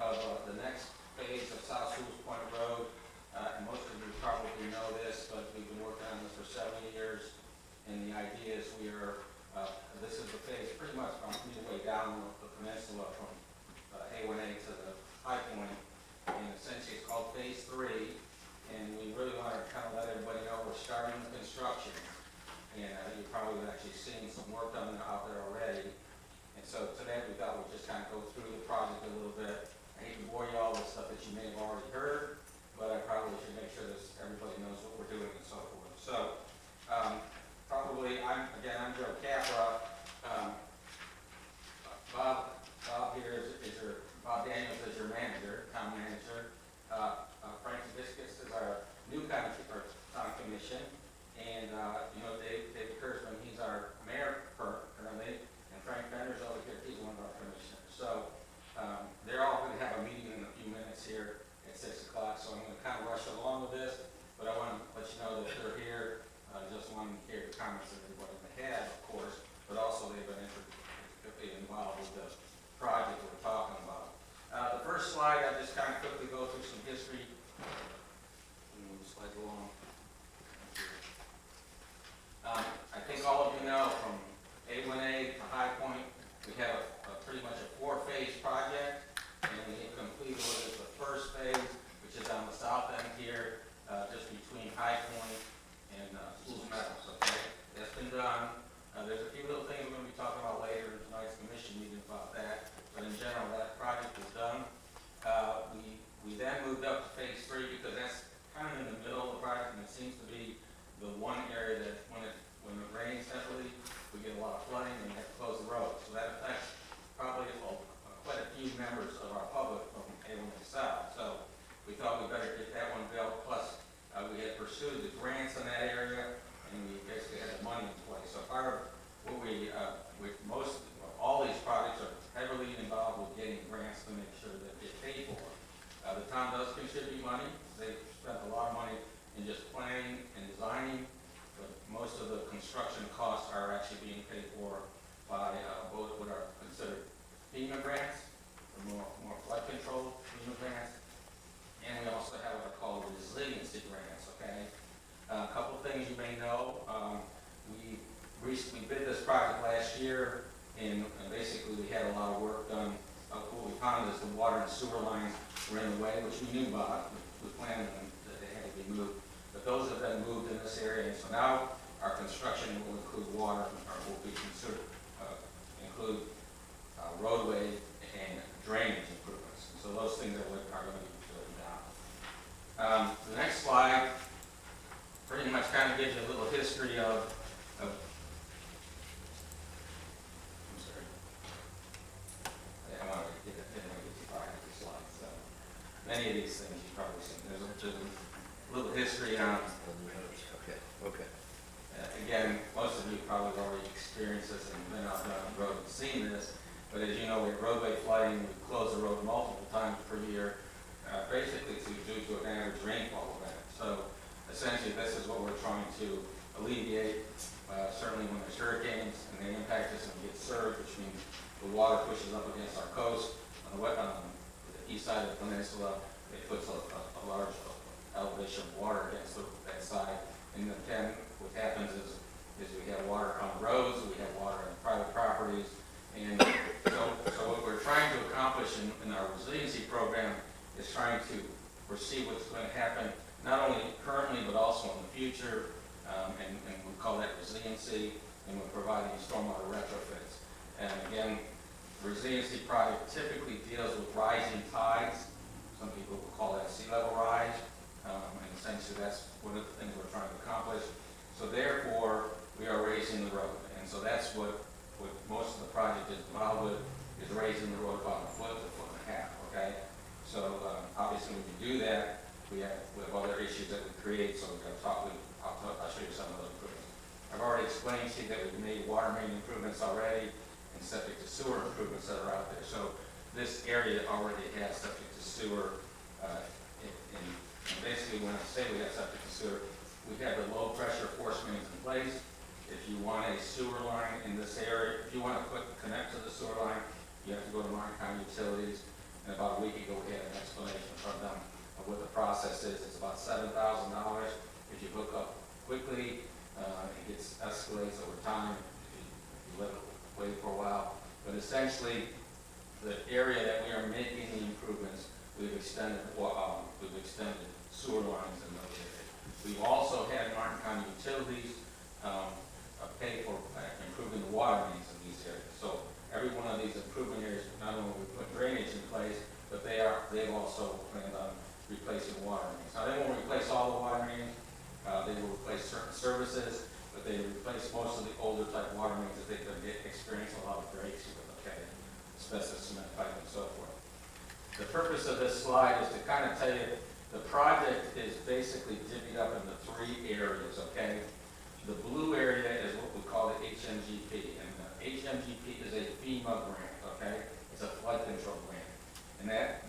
of the next phase of South Sewell Point Road. And most of you probably know this, but we've been working on this for 7 years. And the idea is this is the phase pretty much from midway down the peninsula from A1A to the High Point. And essentially it's called Phase 3. And we really want to kind of let everybody know we're starting the construction. And you probably have actually seen some work done out there already. And so today we thought we'd just kind of go through the project a little bit. I hate to bore you all with stuff that you may have already heard, but I probably should make sure that everybody knows what we're doing and so forth. So I'm Joe Capra. Bob here Bob Daniels is your manager, town manager. Frank Viscus is our new town commission. And, David Kurzman, he's our mayor currently, and Frank Bender's over here, he's one of our commissioners. So, they're all going to have a meeting in a few minutes here at 6 o'clock, so I'm going to kind of rush along with this, but I want to let you know that they're here. Just want to hear the comments that everybody may have, of course, but also they've been involved with the project we're talking about. The first slide, I just kind of quickly go through some history. Move the slide along. I think all of you know from A1A to High Point, we have pretty much a 4-phase project, and we completed what is the first phase, which is on the south end here, just between High Point and Schools Meadows. Okay, that's been done. There's a few little things we're going to be talking about later in tonight's commission meeting about that, but in general, that project is done. We then moved up to Phase 3 because that's kind of in the middle of the project, and it seems to be the one area that when it rains heavily, we get a lot of flooding and we have to close the road. So that affects probably quite a few members of our public from A1A South. So we thought we better get that one built. Plus, we had pursued the grants in that area, and we basically had the money in place. So part of what all these projects are heavily involved with getting grants to make sure that they get paid for. The town does contribute money. They've spent a lot of money in just planning and designing, but most of the construction costs are actually being paid for by both what are considered FEMA grants, or more flood control FEMA grants, and we also have what are called resiliency grants. Okay, a couple of things you may know. We recently bid this project last year, and basically we had a lot of work done. What we found is the water and sewer lines were in the way, which we knew about. We planned them that they had to be moved. But those have been moved in this area, and so now our construction will include water, or will be considered include roadway and drainage improvements. And so those things are going to be built down. The next slide pretty much kind of gives you a little history of I'm sorry. I want to get too far into the slides. So many of these things you've probably seen. There's a little history on. Okay. Again, most of you probably already experienced this and been out on the road and seen this. But as you know, we have roadway flooding. We close the road multiple times per year, basically due to an average rainfall event. So essentially, this is what we're trying to alleviate. Certainly, when there's hurricanes and they impact us and we get surge, which means the water pushes up against our coast on the east side of the peninsula, it puts a large elevation of water against that side. And then what happens is we have water on the roads, we have water on private properties, and so what we're trying to accomplish in our resiliency program is trying to foresee what's going to happen, not only currently but also in the future, and we call that resiliency, and we're providing stormwater retrofits. And again, the resiliency project typically deals with rising tides. Some people will call that sea level rise. And essentially that's one of the things we're trying to accomplish. So therefore, we are raising the road. And so that's what most of the project is involved with, is raising the road about 1 to 1.5 feet, okay? So obviously when we do that, we have other issues that we create, so I'll show you some of those improvements. I've already explained to you that we've made water main improvements already and septic to sewer improvements that are out there. So this area already has septic to sewer. And basically, when I say we have septic to sewer, we have the low pressure force mains in place. If you want a sewer line in this area, if you want to connect to the sewer line, you have to go to Martin County Utilities. and about a week ago, we had an explanation from them of what the process is. It's about $7,000 if you hook up quickly. It escalates over time if you let it wait for a while. But essentially, the area that we are making the improvements, we've extended sewer lines in those areas. We've also had Martin County Utilities pay for improving the water mains in these areas. So every one of these improvement areas, not only we put drainage in place, but they've also planned on replacing water mains. Now, they won't replace all the water mains. They will replace certain services, but they replace most of the older type water mains that they've been experiencing a lot of breaks with, okay? Asbestos, cement pipe, and so forth. The purpose of this slide is to kind of tell you the project is basically divvied up into 3 areas, okay? The blue area is what we call the HMGP, and the HMGP is a FEMA grant, okay? It's a flood control grant. And that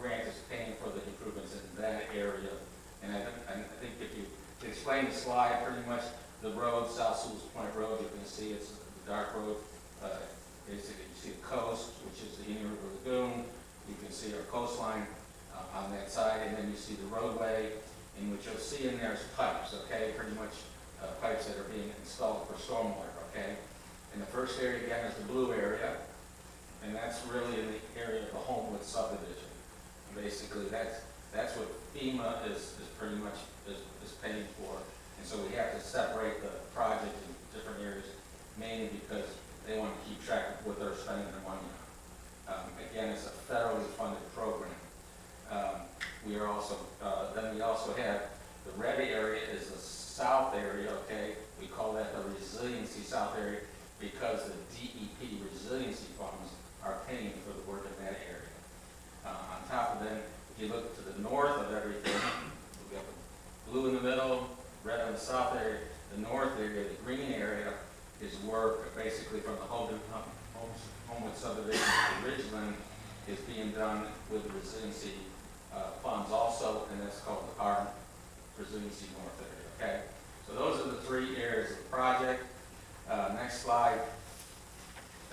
grant is paying for the improvements in that area. And I think if you explain the slide, pretty much the road, South Sewell's Point Road, you can see it's the dark road. Basically, you see the coast, which is the Indian River Lagoon. You can see our coastline on that side, and then you see the roadway, and what you'll see in there is pipes, okay? Pretty much pipes that are being installed for stormwater, okay? And the first area, again, is the blue area, and that's really in the area of the Homewood subdivision. And basically, that's what FEMA is pretty much is paying for. And so we have to separate the project in different areas, mainly because they want to keep track of what they're spending their money on. Again, it's a federally funded program. We are also, then we also have the red area is the south area, okay? We call that the Resiliency South area because the DEP resiliency funds are paying for the work in that area. On top of that, if you look to the north of everything, we have blue in the middle, red on the south area. The north area, the green area, is work basically from the Homewood subdivision to Ridgeland is being done with resiliency funds also, and that's called our Resiliency North area, okay? So those are the 3 areas of the project. Next slide.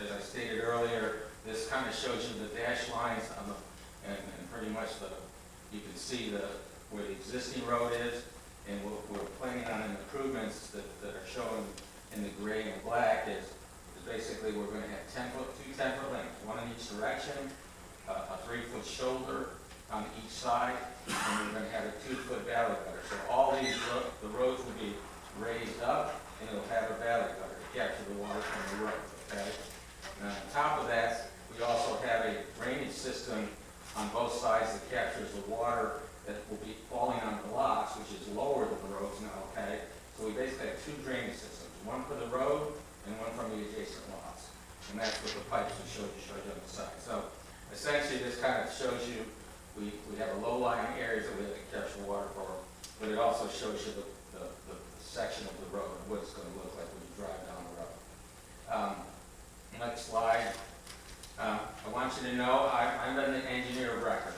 As I stated earlier, this kind of shows you the dashed lines on the, and pretty much you can see where the existing road is, and what we're planning on in improvements that are shown in the gray and black is basically we're going to have 2 10-foot lengths, one in each direction, a 3-foot shoulder on each side, and we're going to have a 2-foot valley gutter. So all these, the roads will be raised up, and it'll have a valley gutter to capture the water from the road, okay? And on top of that, we also have a drainage system on both sides that captures the water that will be falling on the lots, which is lower than the roads now, okay? So we basically have 2 drainage systems, one for the road and one from the adjacent lots. And that's what the pipes will show you on the side. So essentially, this kind of shows you we have a low-lying areas that we have to capture water for, but it also shows you the section of the road and what it's going to look like when you drive down the road. Next slide. I want you to know I'm an engineer of record.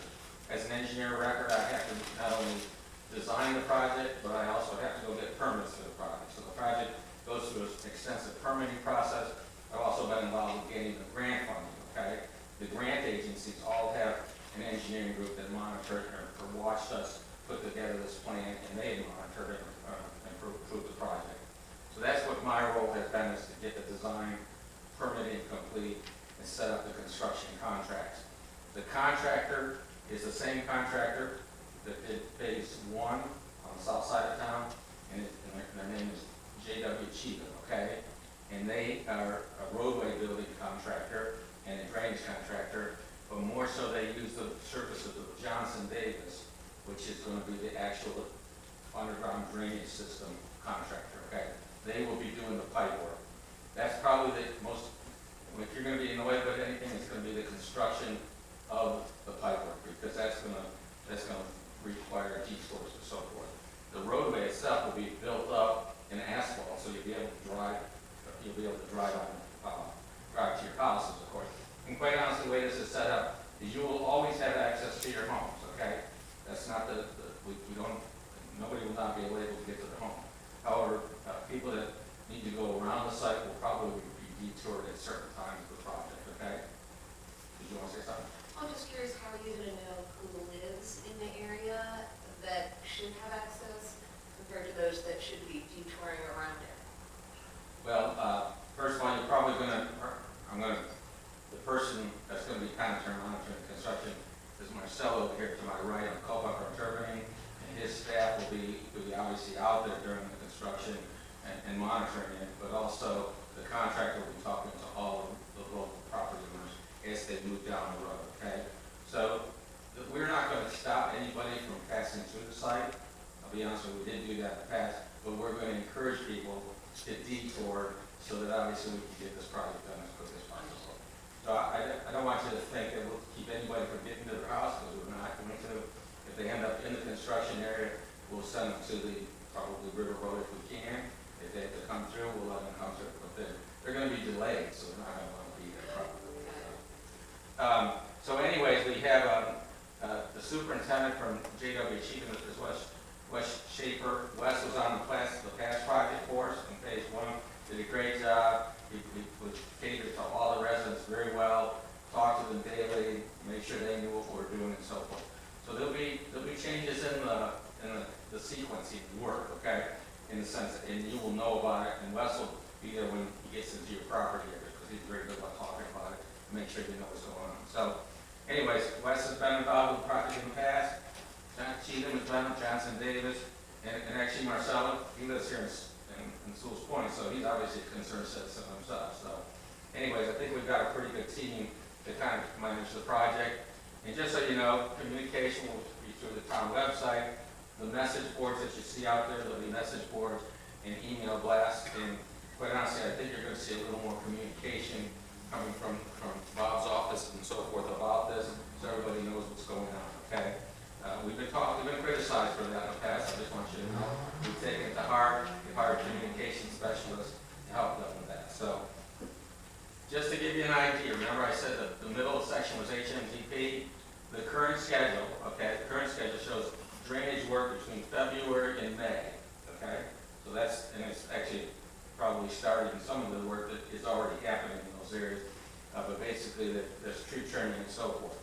As an engineer of record, I have to not only design the project, but I also have to go get permits for the project. So the project goes through an extensive permitting process. I've also been involved in getting the grant funding, okay? The grant agencies all have an engineering group that monitored or watched us put together this plan, and they monitored it and approved the project. So that's what my role has been, is to get the design, permitting complete, and set up the construction contracts. The contractor is the same contractor that did phase 1 on the south side of town, and their name is J.W. Cheatham, okay? And they are a roadway building contractor and a drainage contractor, but more so they use the services of Johnson Davis, which is going to be the actual underground drainage system contractor, okay? They will be doing the pipe work. That's probably the most, if you're going to be annoyed with anything, it's going to be the construction of the pipe work, because that's going to require G-force and so forth. The roadway itself will be built up in asphalt, so you'll be able to drive to your houses, of course. And quite honestly, the way this is set up is you will always have access to your homes, okay? That's not nobody will not be able to get to their home. However, people that need to go around the site will probably be detoured at certain times of the project, okay? Did you want to say something? I'm just curious how Marcelo over here to my right on Culpeper and Turbine, and his staff will be obviously out there during the construction and monitoring it, but also the contractor will be talking to all of the local property owners as they move down the road, okay? So we're not going to stop anybody from passing through the site. I'll be honest with you, we didn't do that in the past, but we're going to encourage people to detour so that obviously we can get this project done as quickly as possible. So I don't want you to think that we'll keep anybody from getting to their house, because we're not going to. If they end up in the construction area, we'll send them to the probably River Road if we can. If they have to come through, we'll let them come through. But they're going to be delayed, so they're not going to want to be there probably. So anyways, we have the superintendent from JWH, is Wes Schaefer. Wes was on the past project for us in phase 1. Did a great job. He catered to all the residents very well, talked to them daily, made sure they knew what we were doing and so forth. So there'll be changes in the sequencing work, okay, in the sense, and you will know about it, and Wes will be there when he gets into your property area, because he's very good about talking about it, and make sure you know what's going on. So anyways, Wes has been involved with the project in the past. John Cheatham has been, Johnson Davis, and actually Marcelo, he lives here in Sewell's Point, so he's obviously a concerned citizen himself. So anyways, I think we've got a pretty good team to kind of manage the project. And just so you know, communication will be through the town website, the message boards that you see out there, there'll be message boards and email blasts. And quite honestly, I think you're going to see a little more communication coming from Bob's office and so forth about this, so everybody knows what's going on, okay? We've been criticized for that in the past. I just want you to know we've taken it to heart. We've hired communication specialists to help them with that. So just to give you an idea, remember I said that the middle section was HMTP. The current schedule, okay, the current schedule shows drainage work between February and May, okay? So that's, and it's actually probably started in some of the work that is already happening in those areas, but basically there's tree trimming and so forth.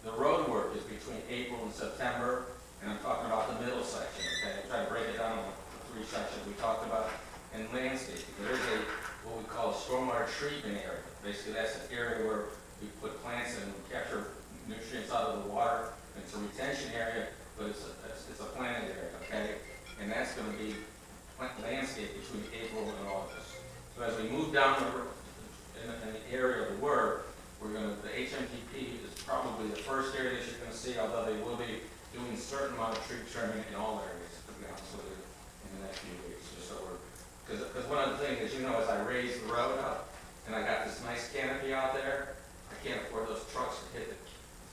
The road work is between April and September, and I'm talking about the middle section, okay? I try to break it down into 3 sections we talked about. And landscaping, there's what we call a stormwater treatment area. Basically, that's an area where we put plants in and capture nutrients out of the water. It's a retention area, but it's a planted area, okay? And that's going to be landscape between April and August. So as we move down in the area of the work, the HMTP is probably the first area that you're going to see, although they will be doing a certain amount of tree trimming in all areas, to be honest with you, in the next few weeks. Just so because one of the things, as you know, as I raised the road up, and I got this nice canopy out there, I can't afford those trucks to hit the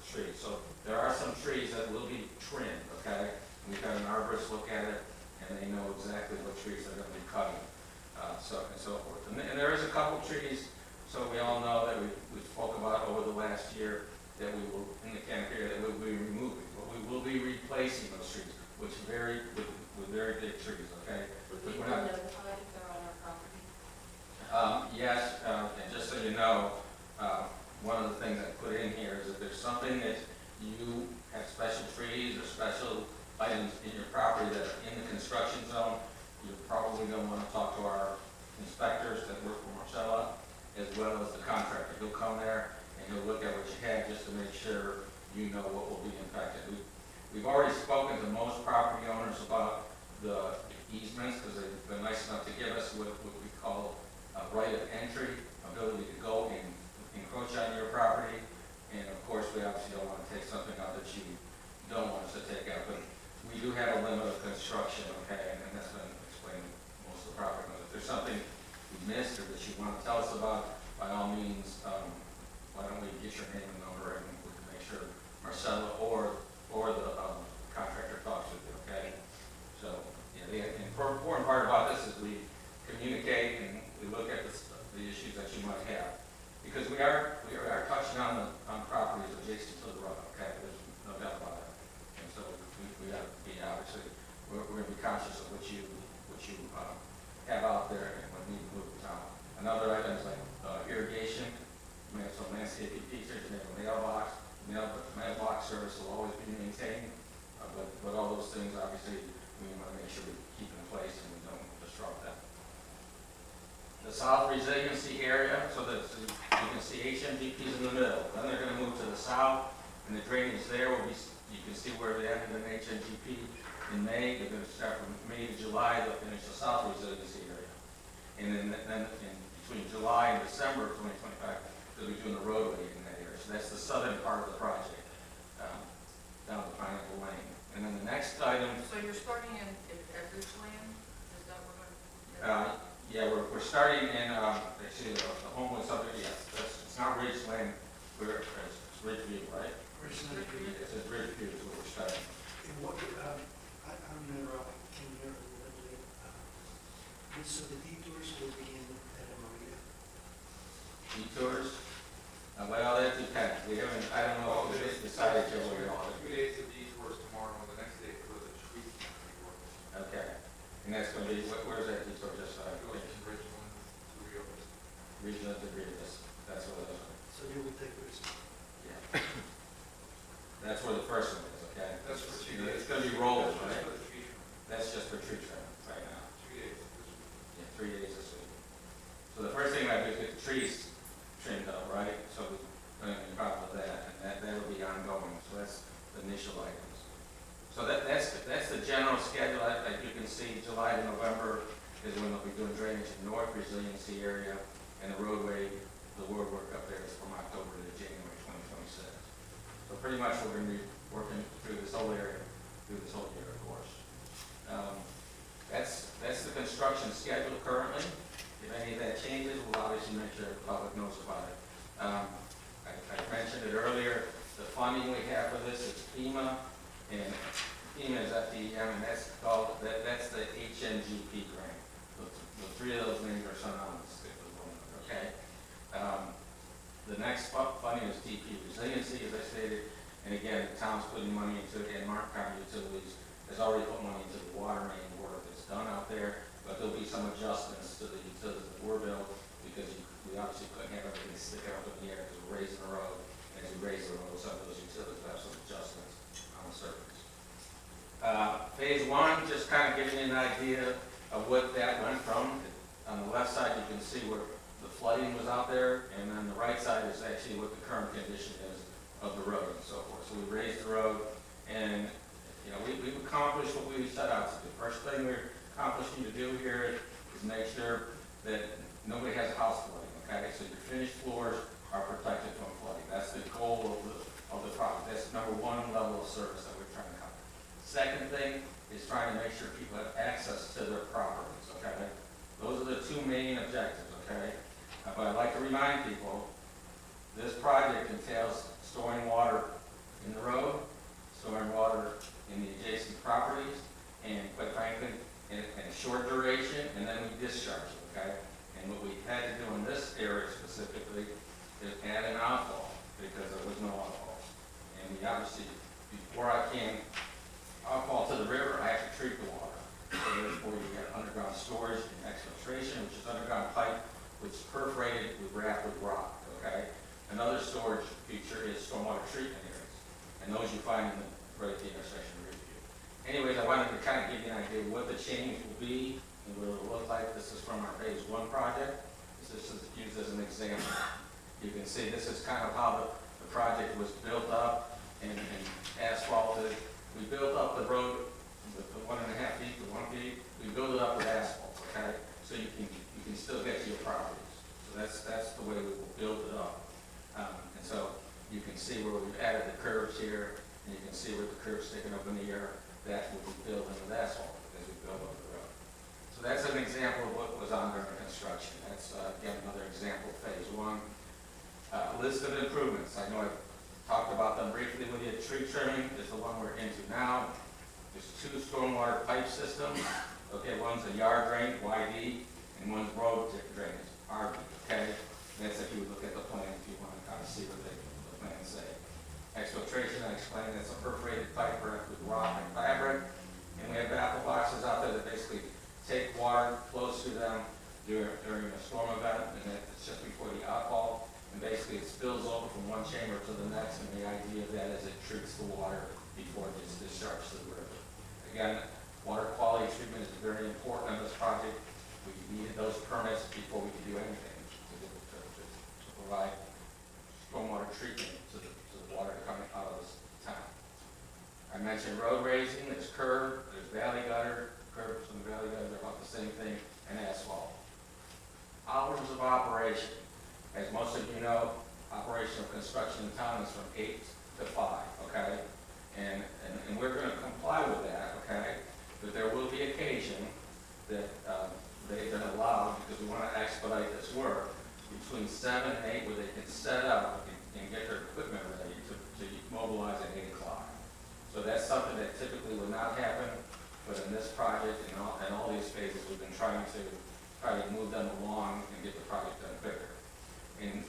trees. So there are some trees that will be trimmed, okay? And we've had an arborist look at it, and they know exactly what trees they're going to be cutting, and so forth. And there is a couple trees, so we all know that we spoke about over the last year that we will, in the canopy area, that we will be removing, but we will be replacing those trees, with very big trees, okay? Would we be We're not- notified if they're on our property? Yes, and just so you know, one of the things I put in here is if there's something that you have special trees or special items in your property that are in the construction zone, you're probably going to want to talk to our inspectors that work for Marcella, as well as the contractor. He'll come there and he'll look at what you have just to make sure you know what will be impacted. We've already spoken to most property owners about the easements, because they've been nice enough to give us what we call a right of entry, ability to go and encroach on your property. And of course, we obviously don't want to take something out that you don't want us to take out, but we do have a limit of construction, okay, and that's been explained to most of the property owners. If there's something we missed or that you want to tell us about, by all means, why don't we get your name and number, and we can make sure Marcella or the contractor talks with you, okay? So, yeah, the important part about this is we communicate and we look at the issues that you might have, because we are touching on properties adjacent to the road, okay? There's no doubt about it. And so we got to be obviously we're going to be conscious of what you have out there and what need to move the town. Another item is like irrigation. We have some landscaping features. We have a mailbox. Mailbox service will always be maintained, but all those things obviously we want to make sure we keep in place and we don't disrupt them. The South Resiliency area, so that you can see HMDPs in the middle. Then they're going to move to the south, And the drainage there will be, you can see where they ended in HNGP in May. They're gonna start from May to July, they'll finish the South Resiliency area. And then in between July and December of 2025, they'll be doing the roadway in that area. So that's the southern part of the project, down to Pineapple Lane. And then the next item, So you're starting at Ridgeland? Is that what yeah, we're starting in, actually, the Homewood subdivision, yes, it's not Ridgeland, it's Ridgeview, right? Ridgeview. It says Ridgeview is where we're starting. And what, I'm came here a little bit. So the detours will begin at Maria. Detours, well, that depends, we haven't, I don't know if it's decided yet where you're on. 2 days of detours tomorrow, and the next day for the streets are going to be working. Okay, and that's gonna be, where's that detour, just, Goes to Richland to reopen. regional degree, that's where those are. So you will take this. Yeah. That's where the first one is, okay? That's for 2 days. It's gonna be rolled, That's right? for the tree trimming. That's just for tree trimming right now. 2 days. Yeah, 3 days this week. So the first thing I do is get the trees trimmed up, right? So we don't have any problem with that, and that'll be ongoing. So that's the initial items. So that's the general schedule. Like you can see, July to November is when they'll be doing drainage in North Resiliency area, and the roadway, the road work up there is from October to January 2026. So pretty much we're going to be working through this whole area, of course. That's the construction schedule currently. If any of that changes, we'll obviously make sure the public knows about it. I mentioned it earlier, the funding we have for this is FEMA, and FEMA is FDEM, and that's the HNGP grant. The three of those names are synonymous, okay? The next funding is DP Resiliency, as I stated, and again, the town's putting money into it, and Martin County Utilities has already put money into the water main work that's done out there, but there'll be some adjustments to the utilities that were built, because we obviously couldn't have everything sticking up in the air because we're raising the road, and as we raise the road, some of those utilities will have some adjustments on the surface. Phase one, just kind of giving you an idea of what that went from. On the left side, you can see where the flooding was out there, and on the right side is actually what the current condition is of the road and so forth. So we raised the road, and you know, we've accomplished what we set out to do. First thing we're accomplishing to do here is make sure that nobody has house flooding, okay? So your finished floors are protected from flooding. That's the goal of the project. That's number one level of service that we're trying to cover. Second thing is trying to make sure people have access to their properties, okay? Those are the two main objectives, okay? But I'd like to remind people, this project entails storing water in the road, storing water in the adjacent properties, and quite frankly, in a short duration, and then we discharge it, okay? And what we had to do in this area specifically is add an outfall, because there was no outfall. And we obviously, before I can outfall to the river, I have to treat the water. So therefore, you get underground storage and exfiltration, which is underground pipe, which is perforated with wrapped with rock, okay? Another storage feature is stormwater treatment areas, and those you find in the right at the intersection review. Anyways, I wanted to kind of give you an idea of what the change will be and what it will look like. This is from our phase one project. This is used as an example. You can see this is kind of how the project was built up and asphalted. We built up the road with the 1.5 feet to 1 feet. We built it up with asphalt, okay? So you can still get to your properties. So that's the way we will build it up. And so you can see where we've added the curves here, and you can see where the curves sticking up in the air. That will be filled in with asphalt as we build up the road. So that's an example of what was on during construction. That's, again, another example of phase one. List of improvements. I know I've talked about them briefly with you. Tree trimming is the one we're into now. There's 2 stormwater pipe systems. Okay, one's a yard drain, YD, and one's road drainage, RD, okay? That's if you would look at the plan, if you want to kind of see what the plans say. Exfiltration, I explained, that's a perforated pipe wrapped with rock and fabric. And we have baffle boxes out there that basically take water, flows through them during a storm event, and it's just before the outfall. And basically it spills over from one chamber to the next, and the idea of that is it treats the water before it gets discharged to the river. Again, water quality treatment is very important on this project. We needed those permits before we could do anything to provide stormwater treatment to the water coming out of the mentioned road raising, there's curb, there's valley gutter, curbs and valley gutter are about the same thing, and asphalt. Hours of operation, as most of you know, operational construction in town is from 8 to 5, okay? And we're gonna comply with that, okay? But there will be occasion that they've been allowed, because we wanna expedite this work, between 7 and 8, where they can set up and get their equipment ready to mobilize at 8 o'clock. So that's something that typically would not happen, but in this project and all these phases, we've been trying to move them along and get the project done quicker. In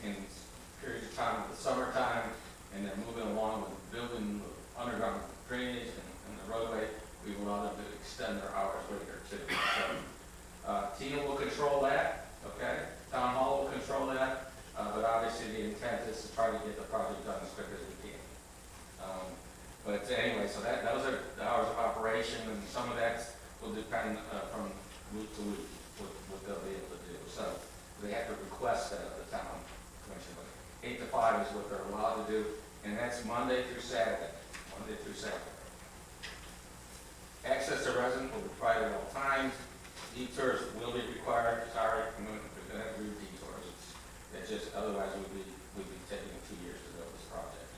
periods of time of the summertime, and they're moving along with building the underground drainage and the roadway, we allow them to extend their hours later too. So, TIA will control that, okay? Town Hall will control that, but obviously the intent is to try to get the project done as quick as we can. But anyway, so those are the hours of operation, and some of that will depend from week to week what they'll be able to do. So they have to request that of the town commission. But 8 to 5 is what they're allowed to do, and that's Monday through Saturday. Monday through Saturday. Access to residents will be provided at all times. Detours will be required. Sorry, we're going to have to do detours. It's just otherwise we'd be taking 2 years to build this project.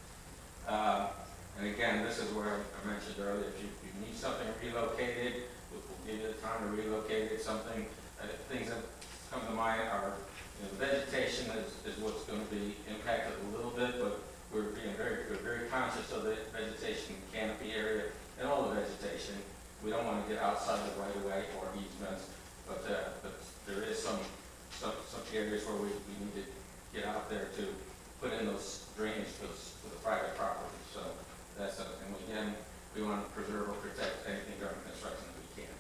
And again, this is where I mentioned earlier, if you need something relocated, we'll give you the time to relocate it. Something, things that come to mind are, vegetation is what's going to be impacted a little bit, but we're very conscious of the vegetation canopy area and all the vegetation. We don't want to get outside the right of way or easements, but there is some areas where we need to get out there to put in those drainage for the private property. So and again, we want to preserve or protect anything during construction if we can.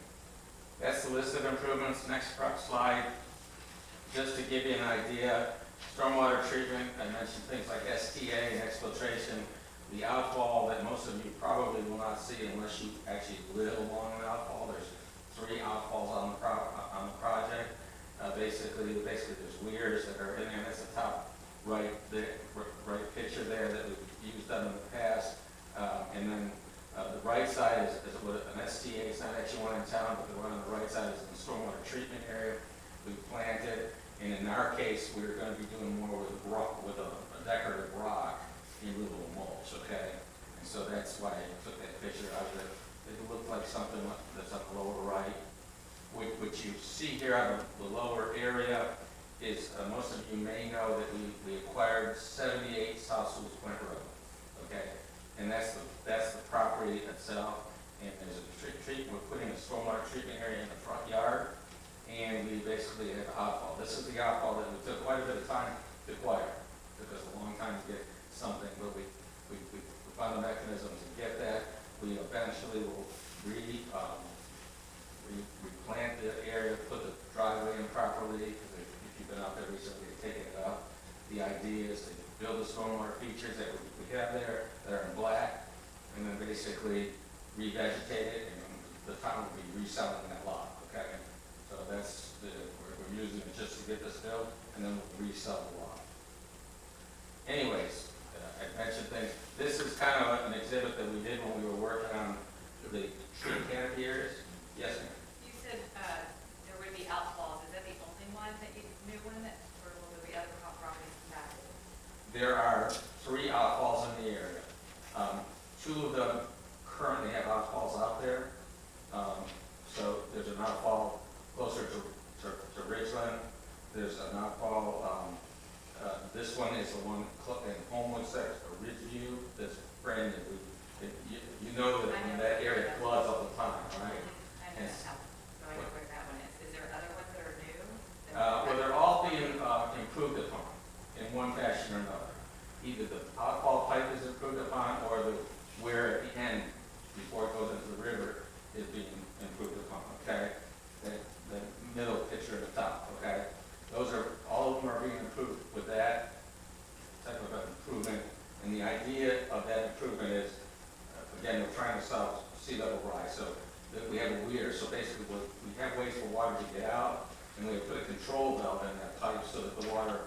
That's the list of improvements. Next slide. Just to give you an idea, stormwater treatment, I mentioned things like STA and exfiltration. The outfall that most of you probably will not see unless you actually live along an outfall. There's 3 outfalls on the project. Basically there's weirs that are in there. That's the top right picture there that we've used them in the past. And then the right side is what an STA. It's not actually one in town, but the one on the right side is the stormwater treatment area. We planted, and in our case, we're going to be doing more with rock, with a decorative rock in lieu of mulch. Okay, and so that's why I took that picture out of it. It looked like something that's on the lower right. What you see here on the lower area is most of you may know that we acquired 78 South Sewall Point Road. Okay. And that's the property itself, and there's a treatment. We're putting a stormwater treatment area in the front yard, and we basically have outfall. This is the outfall that we took quite a bit of time to acquire. It took us a long time to get something, but we found a mechanism to get that. We eventually will replant the area, put the driveway in properly, because if you've been out there recently, they've taken it up. The idea is to build the stormwater features that we have there that are in black, and then basically revegetate it, and the town will be reselling that lot, okay? So we're using it just to get this built, and then we'll resell the lot. Anyways, I mentioned things. This is kind of an exhibit that we did when we were working on the tree canopy areas. Yes, ma'am? You said there would be outfalls. Is that the only one that you knew one that, or will there be other properties impacted? There are 3 outfalls in the area. 2 of them currently have outfalls out there. So there's an outfall closer to Ridgeland. There's an outfall, this one is the one in Homewood, that's a Ridgeview, that's brand new. You know that area floods all the time, right? I know that. So I know where that one is. Is there other ones that are new? Well, they're all being improved upon in one fashion or another. Either the outfall pipe is improved upon, or where at the end, before it goes into the river, is being improved upon, okay? The middle picture at the top, okay? All of them are being improved with that type of an improvement. And the idea of that improvement is, again, we're trying to solve sea level rise. So we have a weir. So basically, we have ways for water to get out, and we have put a control valve in that pipe so that the water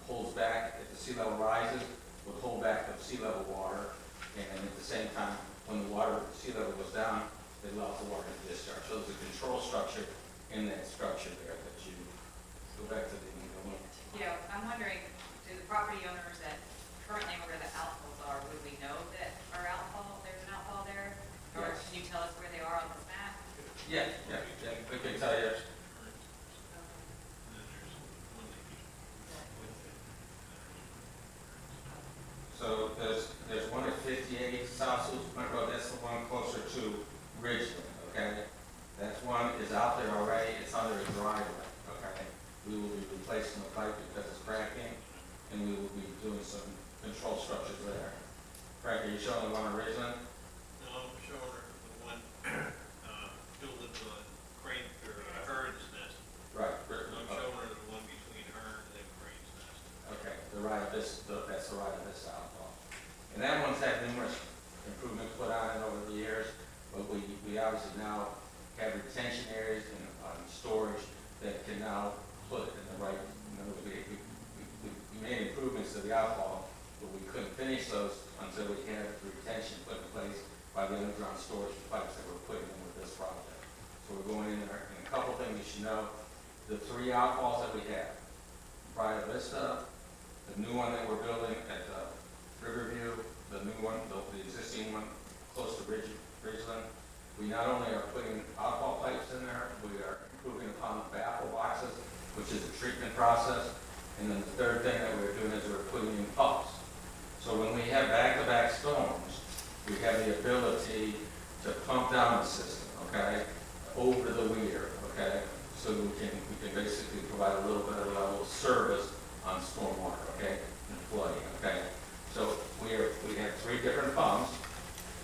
pulls back. If the sea level rises, will hold back the sea level water, and at the same time, when the water down, it allows the water to discharge. So there's a control structure in that structure there that you, go back to the one. You know, I'm wondering, do the property owners that currently where the outfalls are, would we know that there's an outfall there? Or Yes. can you tell us where they are on this map? Yeah, we can tell you. So there's one at 58 South Sewell Point Road, that's the one closer to Ridgeland, okay? That one is out there already, it's under a driveway, okay? We will be replacing the pipe because it's cracking, and we will be doing some control structures there. Frank, are you showing the one on Ridgeland? No, I'm showing her the one, built at the crane, or Hearn's Nest. Right. I'm showing her the one between her and Crane's Nest. Okay, that's the right of this outfall. And that one's had numerous improvements put on it over the years, but we obviously now have retention areas and storage that can now put it in the right, we made improvements to the outfall, but we couldn't finish those until we had the retention put in place by the underground storage pipes that we're putting in with this project. So we're going in there, and a couple things you should know, the 3 outfalls that we have, Pride Vista, the new one that we're building at Riverview, the new one, the existing one close to Ridgeland, we not only are putting outfall pipes in there, we are improving upon the baffle boxes, which is a treatment process. And then the third thing that we're doing is we're putting in pumps. So when we have back-to-back storms, we have the ability to pump down the system, okay, over the weir, okay? So we can basically provide a little bit of level of service on stormwater, okay, and flooding, okay? So we have 3 different pumps.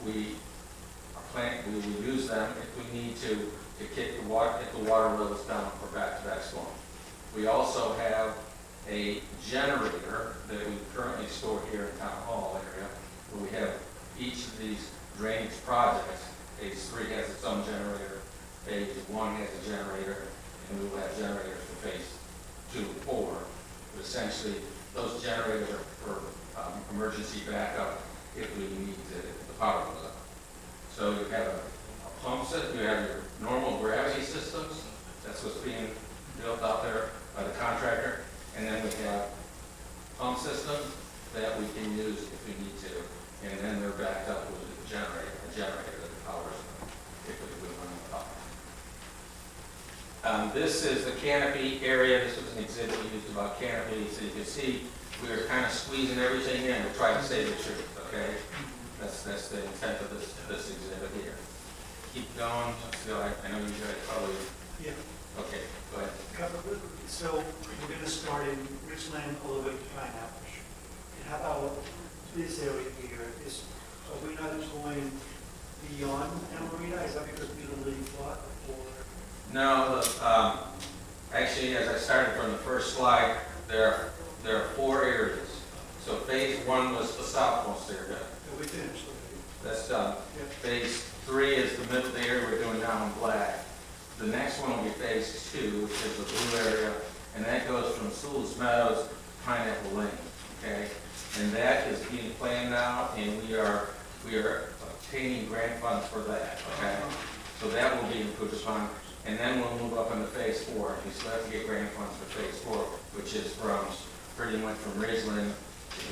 We will use them if we need to get the water levels down for back-to-back storms. We also have a generator that we currently store here in Town Hall area, where we have each of these drainage projects. Phase 3 has its own generator, Phase 1 has a generator, and we will have generators for Phase 2 and 4. But essentially, those generators are for emergency backup if we need the power goes out. So you have a pump system, you have your normal gravity systems, that's what's being built out there by the contractor, and then we have pump systems that we can use if we need to, and then they're backed up with a generator that powers them if we run out of power. This is the canopy area. This was an exhibit we used about canopy, so you can see we are kind of squeezing everything in to try to save the trees, okay? That's the intent of this exhibit here. Keep going. I know you guys probably, Yeah. okay, go ahead. So we're going to start in Richland all the way to Pineapple. And how about this area here? Are we not going beyond Amarita? Is that because we don't really thought, or? No, actually, as I started from the first slide, there are 4 areas. So Phase 1 was the southmost area. Are we finished already? That's done. Yeah. Phase 3 is the middle, the area we're doing now in black. The next one will be Phase 2, which is the blue area, and that goes from Sewell's Meadows to Pineapple Lane, okay? And that is being planned now, and we are obtaining grant funds for that, okay? So that will be improved upon, and then we'll move up into Phase 4. We still have to get grant funds for Phase 4, which is pretty much from Ridgeland.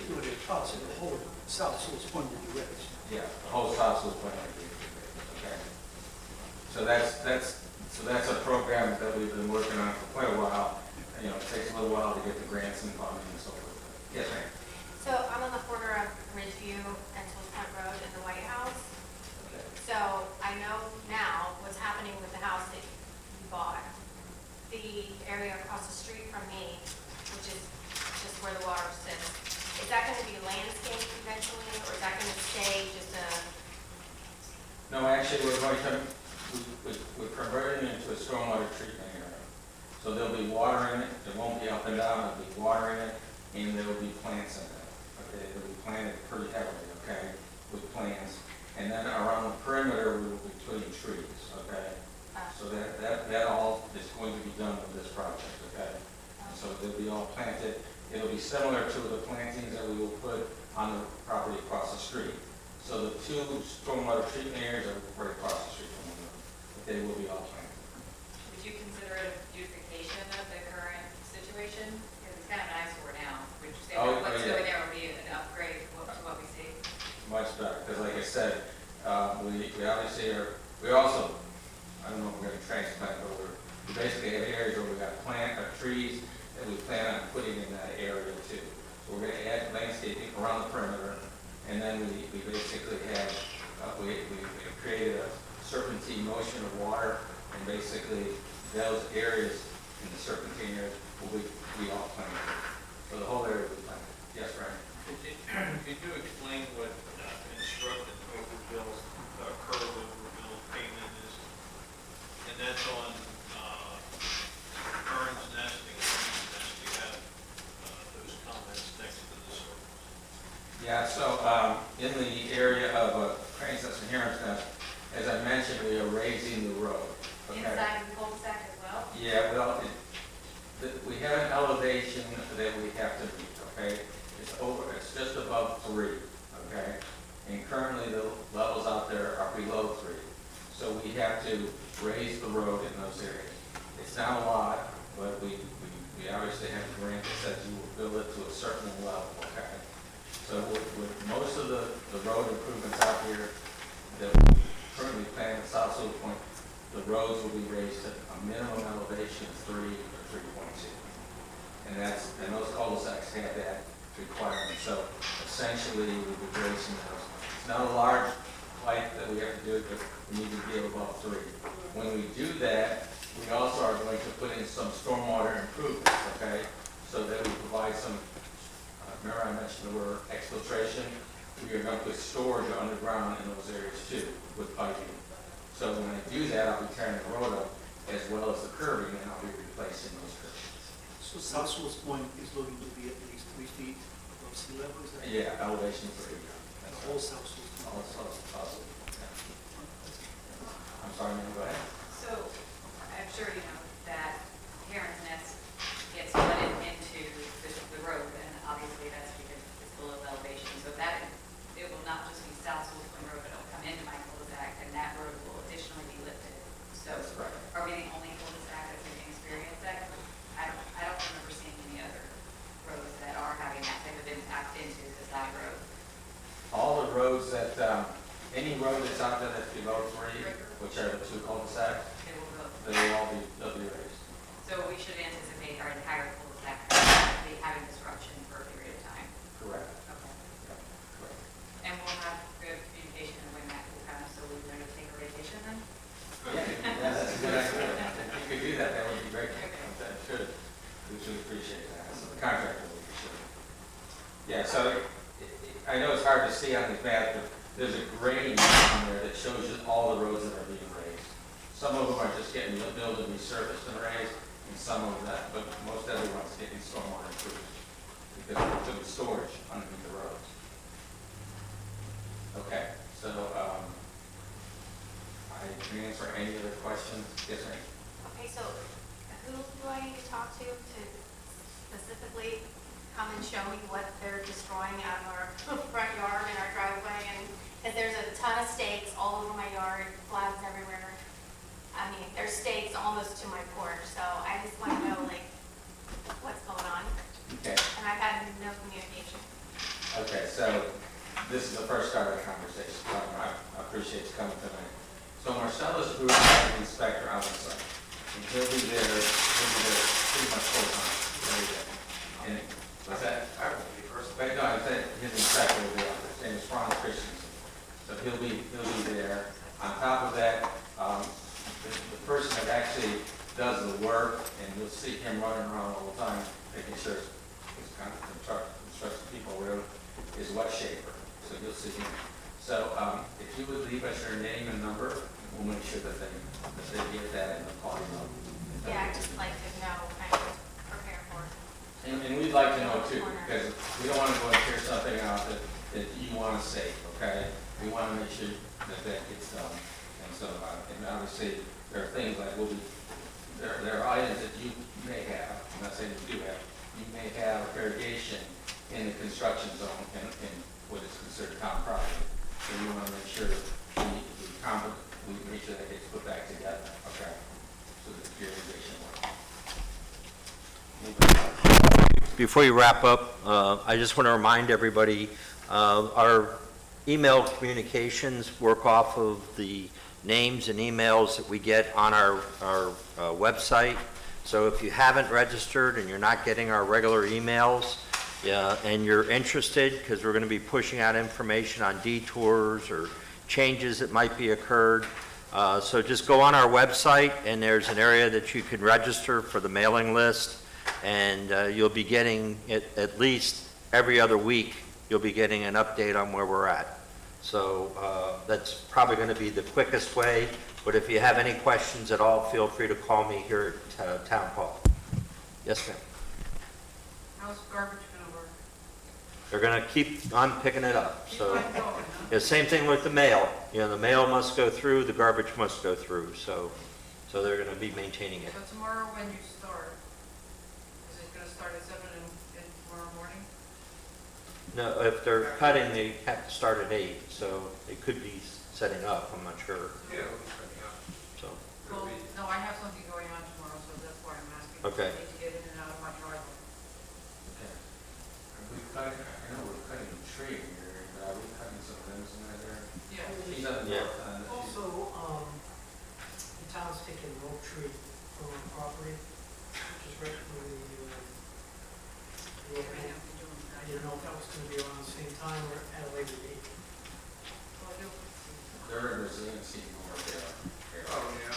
We're going to toss it, the whole South Sewell's Point will be raised. Yeah, the whole South Sewell Point, okay? So that's a program that we've been working on for quite a while. You know, it takes a little while to get the grants and funding and so forth. Yes, ma'am? So I'm on the corner of Ridgeview and Sewell Point Road in the White House. Okay. So I know now what's happening with the house that you bought. The area across the street from me, which is just where the water sits, is that going to be landscaped eventually, or is that going to stay just a? No, actually, we're converting it into a stormwater treatment area. So there'll be water in it, it won't be up and down, there'll be water in it, and there will be plants in it. Okay, they'll be planted pretty heavily, okay, with plants. And then around the perimeter, we will be putting trees, okay? So that all is going to be done with this project, okay? So they'll be all planted. It'll be similar to the plantings that we will put on the property across the street. So the two stormwater treatment areas are right across the street from one another, but they will be all planted. Would you consider it a beautification of the current situation? Because it's kind of an eyesore now. Would you say Oh, that what's yeah. going there will be an upgrade to what we see? Much better, because like I said, we obviously are, we also, I don't know if we're gonna transplant, but we basically have areas where we got trees that we plan on putting in that area too. So we're gonna add landscaping around the perimeter, and then we basically have, we created a serpentine motion of water, and basically those areas in the serpentine areas will be all planted. So the whole area will be planted. Yes, Ryan? Could you explain what constructed overbuilt, curb overbuilt pavement is? And that's on Burns Nest and Green's Nest, you have those comments next to the circles. Yeah, so in the area of Crane's Nest and Heron's Nest, as I mentioned, we are raising the road. Okay? Inside the cul-de-sac as well? Yeah, well, we have an elevation that we have to meet, okay? It's just above 3, okay? And currently the levels out there are below 3. So we have to raise the road in those areas. It's not a lot, but we obviously have a grant that says you will build it to a certain level, okay? So with most of the road improvements out here that we currently plan at South Sewell Point, the roads will be raised to a minimum elevation of 3 or 3.2. And those cul-de-sacs have that requirement. So essentially, we'll be raising those. It's not a large height that we have to do, but we need to be above 3. When we do that, we also are going to put in some stormwater improvements, okay? So that we provide some, remember I mentioned the word exfiltration? We are going to put storage underground in those areas too, with piping. So when I do that, I'll be tearing the road up as well as the curbing, and I'll be replacing those curbs. So South Sewell's Point is looking to be at least 3 feet above sea level, is that? Yeah, elevation 3. The That's whole right. South Sewell's Point. Also, yeah. I'm sorry, ma'am, go ahead. So I'm sure you know that Heron's Nest gets flooded into the road, and obviously that's because it's below elevation. So it will not just be South Sewell Point Road, but it'll come into my cul-de-sac, and that road will additionally be lifted. So That's correct. are we the only cul-de-sac that's going to experience that? I don't remember seeing any other roads that are having that type of impact into the side road. All the roads that, any road that's out there that's below 3, which are the 2 cul-de-sacs, They will go. they'll be raised. So we should anticipate our entire cul-de-sac having disruption for a period of time. Correct. Okay. Yeah, correct. And we'll have good communication when that will come, so we learn to take a vacation then? Yeah, that's a good idea. If you could do that, that would be great. That should, we should appreciate that. So the contractor will appreciate it. Yeah, so I know it's hard to see on the map, but there's a grading on there that shows you all the roads that are being raised. Some of them are just getting built and resurfaced and raised, and some of that, but most everyone's getting stormwater improved because we're putting storage underneath the roads. Okay, so, I can answer any other questions. Yes, ma'am. Okay, so who do I need to talk to specifically come and show me what they're destroying out of our front yard and our driveway? And, because there's a ton of stakes all over my yard, flags everywhere. I mean, there's stakes almost to my porch, so I just want to know, like, what's going on. Okay. And I've had no communication. Okay, so this is the first start of the conversation. So I appreciate you coming tonight. So Marcellus Group has an inspector on the site. And he'll be there pretty much full time. Every day. And what's that? I won't be first. But no, I said his inspector will be on there. His name is Ron Christensen. So he'll be there. On top of that, the person that actually does the work, and you'll see him running around all the time, making sure he's kind of construction people, whatever, is Wet Shaper. So you'll see him. So if you would leave us your name and number, we'll make sure that they get that and they'll call you up. Yeah, I'd just like to know, kind of prepare for it. And we'd like to know too, because we don't want to go and tear something out that you want to save, okay? We want to make sure that gets done. And so, and obviously, there are things like, there are items that you may have, I'm not saying you do have, you may have irrigation in the construction zone in what is considered town property. So you want to make sure we make sure that gets put back together, okay? So the irrigation work. Before you wrap up, I just want to remind everybody, our email communications work off of the names and emails that we get on our website. So if you haven't registered and you're not getting our regular emails, and you're interested, because we're going to be pushing out information on detours or changes that might be occurred, so just go on our website, and there's an area that you can register for the mailing list, and you'll be getting, at least every other week, you'll be getting an update on where we're at. So that's probably going to be the quickest way, but if you have any questions at all, feel free to call me here at Town Hall. Yes, ma'am. How's garbage gonna work? They're going to keep on picking it up. So yeah, same thing with the mail. You know, the mail must go through, the garbage must go through. So they're going to be maintaining it. So tomorrow when you start, is it gonna start at 7 in tomorrow morning? No, if they're cutting, they have to start at 8. So it could be setting up. I'm not sure. Yeah, it'll be coming up. So Well, no, I have something going on tomorrow, so that's why I'm asking. Okay. I need to get in and out of my driveway. Okay. Are we cutting, I know we're cutting a tree here, but are we cutting some limbs in there? Yeah. He doesn't Yeah. work on it. Also, the town's taking an oak tree from our property, which is right where the, Right now, we're doing I that. didn't know if that was gonna be around the same time or at a later date. Well, They're in resiliency more there. Oh, yeah.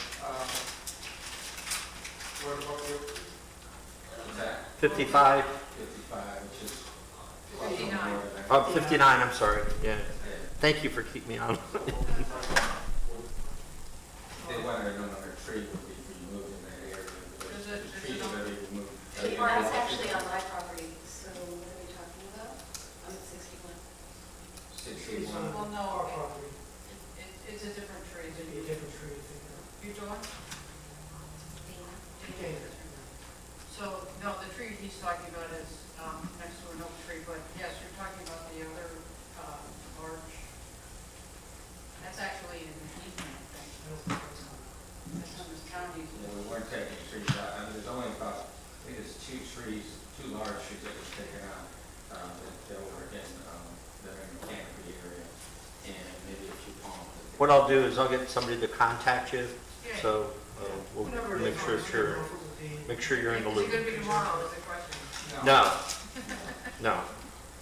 What about your, What's that? 55, 55, which is. 59. 59, I'm sorry. Yeah. Thank you for keeping me on. They wanted to know when their tree would be removed in that area. Is The it trees on- are already removed. Well, it's actually on my property, so what are we talking about? I'm at 61. Trees 61. on Well, no, our it- property, It's a different tree. it'd be a different tree, I think. You doing? Okay. So, no, the tree he's talking about is next to an oak tree, but yes, you're talking about the other large, that's actually an easement thing. I don't think that's on. That's on this county. Yeah, we weren't taking trees out. I mean, there's only about, I think there's 2 trees, 2 large trees that were taken out. That were in, they're in the canopy area, and maybe a few palms. What I'll do is I'll get somebody to contact you. Yeah. So we'll Whatever it make is, sure I it's don't your, know if it would be- make sure you're in the Is loop. it gonna be tomorrow, is the question? No, no.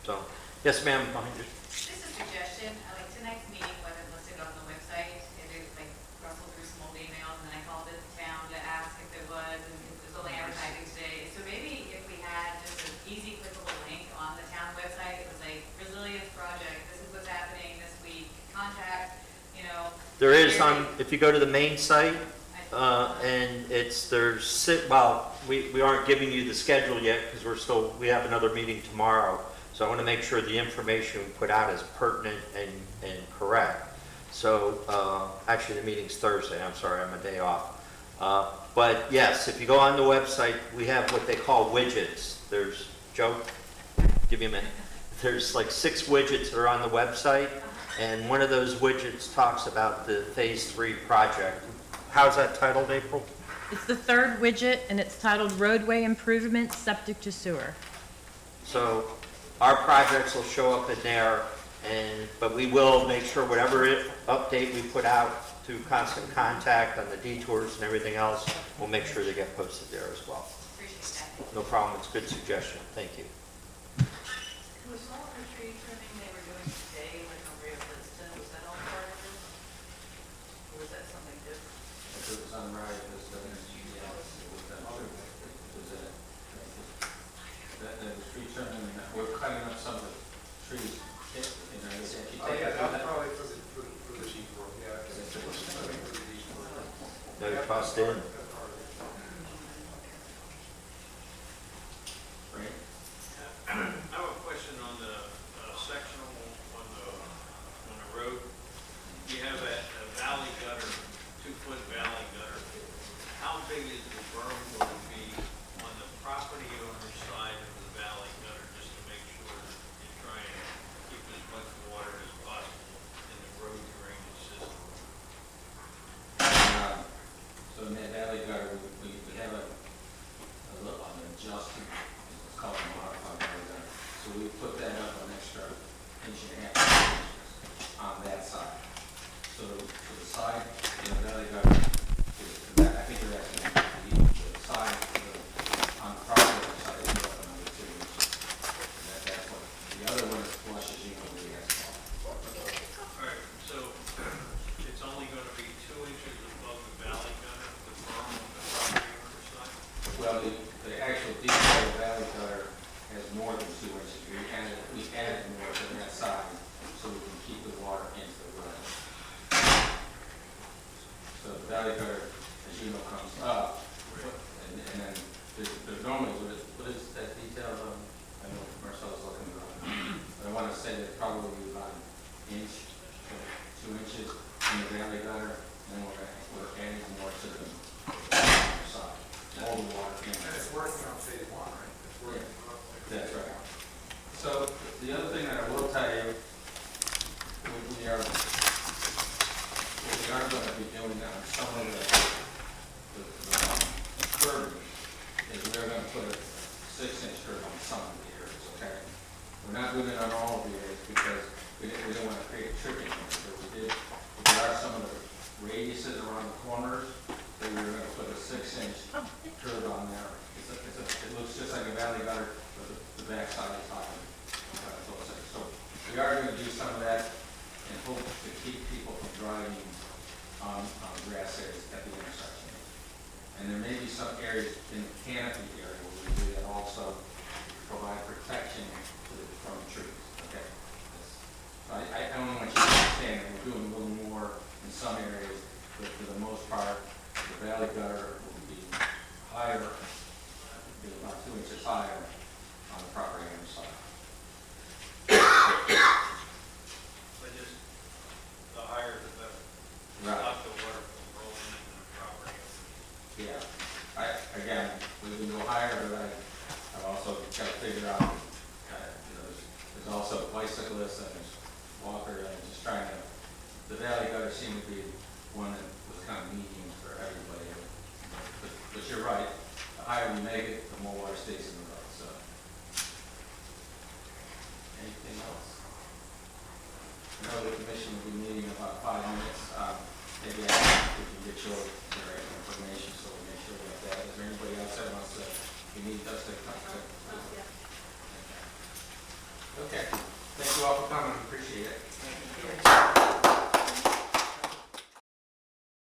So, yes, ma'am, behind you. Just a suggestion, like tonight's meeting wasn't listed on the website, and it like rustled through some old emails, and I called it town to ask if there was, and it was only advertising today. So maybe if we had just an easy clickable link on the town website, it was like resilience project, this is what's happening this week, contact, you know. There is on, if you go to the main site, I- and well, we aren't giving you the schedule yet because we have another meeting tomorrow. So I want to make sure the information we put out is pertinent and correct. So, actually the meeting's Thursday, I'm sorry, I'm a day off. But yes, if you go on the website, we have what they call widgets. There's, Joe, give me a minute. There's like 6 widgets that are on the website, and one of those widgets talks about the Phase 3 project. How's that titled, April? It's the third widget, and it's titled Roadway Improvements Septic to Sewer. So our projects will show up in there, but we will make sure whatever update we put out through constant contact on the detours and everything else, we'll make sure they get posted there as well. Appreciate that. No problem, it's a good suggestion, thank you. Was all the tree trimming they were doing today, like on Rio Liston, was that all part of this? Or was that something different? If it was on right, it was, yeah, it was that other, it was that, the tree trimming, we're cutting up some of the trees, you know, if you oh, take yeah, it that's out. probably for the sheep work, yeah. I think for the sheep work. No cost in. Right? I have a question on the sectional, on the road. You have a valley gutter, 2-foot valley gutter. How big is the berm going to be on the property owner's side of the valley gutter, just to make sure that you're trying to keep as much water as possible in valley gutter, we have a little, an adjustment, it's called a modified valley gutter. So we put that up an extra inch and a half on that side. So the side, in the valley gutter, I think you're asking, the side, on the property side is up another 2 inches. And that's what, the other one is flush, as you know, with the asphalt. All right, so it's only gonna be 2 inches above the valley gutter, the berm on the property owner side? Well, the actual detail valley gutter has more than 2 inches. We added more to that side so we can keep the water into the road. So the valley gutter, as you know, comes up, and then there's normally, what is that detail? I know Marcel's looking at it. But I want to say that probably about an inch to 2 inches in the valley gutter, and then we're adding more to the other side. All the water in. And it's working on phase 1, right? It's working. That's right. So the other thing that I will tell you, we are going to be doing on some of the curbing is we're going to put a 6-inch curb on some of the areas, okay? We're not doing it on all of the areas because we didn't want to create tripping points, but there are some of the radiuses around the corners that we were going to put a 6-inch curb on there. It looks just like a valley gutter, but the backside is higher. So we are going to do some of that and hope to keep people from driving on grass areas at the intersection. And there may be some areas in the canopy area where we do that also to provide protection from trees, okay? I don't want you to understand that we're doing a little more in some areas, but for the most part, the valley gutter will be higher, be about 2 inches higher on the property owner side. But just, the higher the better. Right. Stop the water from rolling into the property owner. Yeah, again, we can go higher, but I've also got to figure out, there's also bicyclists and there's walkers, and just trying to, the valley gutter seemed to be one that was kind of medium for everybody. But you're right, the higher we make it, the more water stays in the road, so. Anything else? I know the commission will be meeting in about 5 minutes. Maybe we can get your information so we make sure we have that. Is there anybody else that wants to, you need us to come to? Okay. Thank you all for coming, appreciate it.